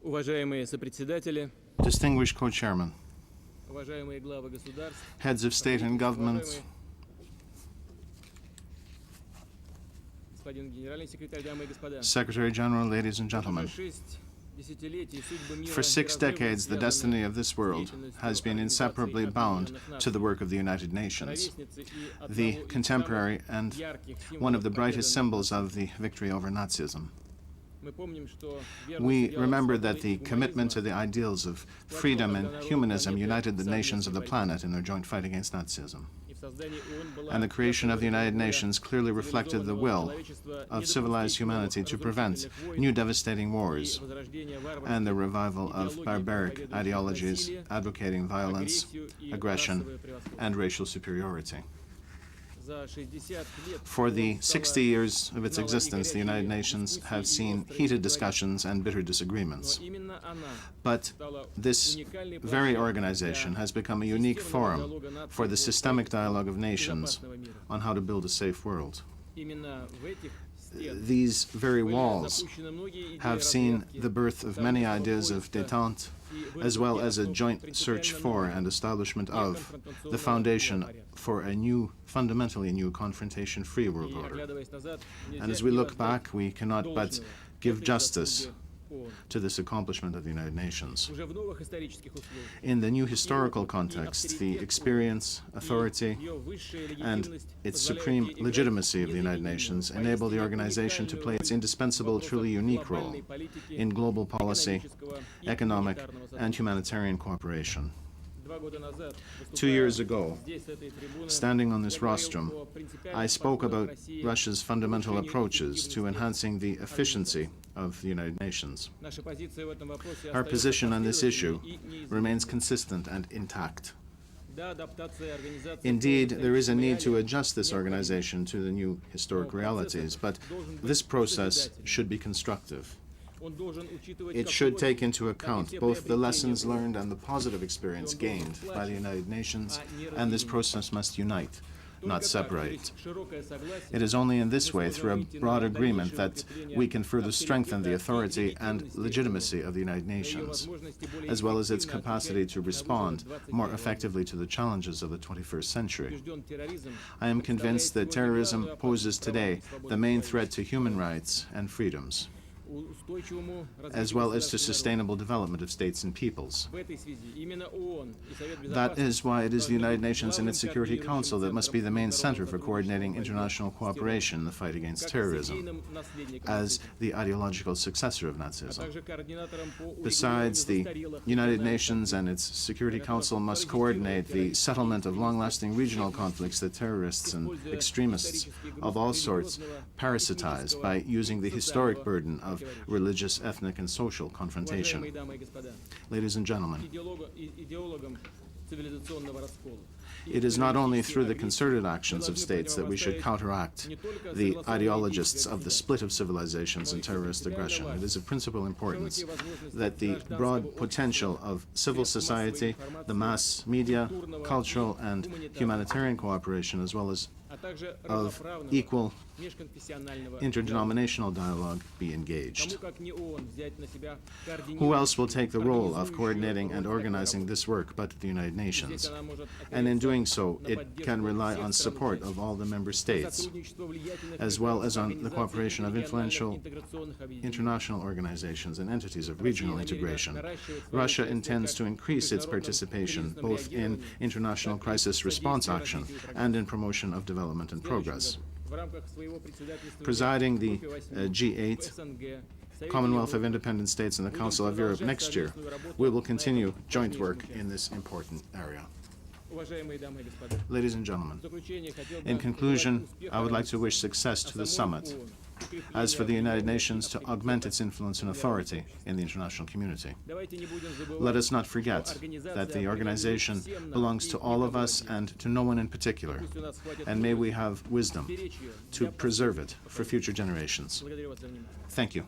Уважаемые сопредседатели, Distinguished co-chairman, уважаемые главы государств, heads of state and government, господин генеральный секретарь, дамы и господа. Secretary General, ladies and gentlemen. For 6 decades, the destiny of this world has been inseparably bound to the work of the United Nations, the contemporary and one of the brightest symbols of the victory over Nazism. We remember that the commitment to the ideals of freedom and humanism united the nations of the planet in their joint fight against Nazism. And the creation of the United Nations clearly reflected the will of civilized humanity to prevent new devastating wars and the revival of barbaric ideologies advocating violence, aggression, and racial superiority. For the 60 years of its existence, the United Nations have seen heated discussions and bitter disagreements. But this very organization has become a unique forum for the systemic dialogue of nations on how to build a safe world. These very walls have seen the birth of many ideas of détente, as well as a joint search for and establishment of the foundation for a new, fundamentally new confrontation-free world order. And as we look back, we cannot but give justice to this accomplishment of the United Nations. In the new historical context, the experience, authority, and its supreme legitimacy of the United Nations enable the organization to play its indispensable, truly unique role in global policy, economic, and humanitarian cooperation. 2 years ago, standing on this rostrum, I spoke about Russia's fundamental approaches to enhancing the efficiency of the United Nations. Our position on this issue remains consistent and intact. Indeed, there is a need to adjust this organization to the new historic realities, but this process should be constructive. It should take into account both the lessons learned and the positive experience gained by the United Nations, and this process must unite, not separate. It is only in this way, through a broad agreement, that we can further strengthen the authority and legitimacy of the United Nations, as well as its capacity to respond more effectively to the challenges of the 21st century. I am convinced that terrorism poses today the main threat to human rights and freedoms, as well as to sustainable development of states and peoples. That is why it is the United Nations and its Security Council that must be the main center for coordinating international cooperation in the fight against terrorism, as the ideological successor of Nazism. Besides, the United Nations and its Security Council must coordinate the settlement of long-lasting regional conflicts that terrorists and extremists of all sorts parasitize by using the historic burden of religious, ethnic, and social confrontation. Ladies and gentlemen, it is not only through the concerted actions of states that we should counteract the ideologists of the split of civilizations and terrorist aggression. It is of principal importance that the broad potential of civil society, the mass media, cultural and humanitarian cooperation, as well as of equal interdenominational dialogue be engaged. Who else will take the role of coordinating and organizing this work but the United Nations? And in doing so, it can rely on support of all the member states, as well as on the cooperation of influential international organizations and entities of regional integration. Russia intends to increase its participation both in international crisis response action and in promotion of development and progress. Presiding the G8, Commonwealth of Independent States, and the Council of Europe next year, we will continue joint work in this important area. Ladies and gentlemen, in conclusion, I would like to wish success to the summit. As for the United Nations, to augment its influence and authority in the international community. Let us not forget that the organization belongs to all of us and to no one in particular, and may we have wisdom to preserve it for future generations. Thank you.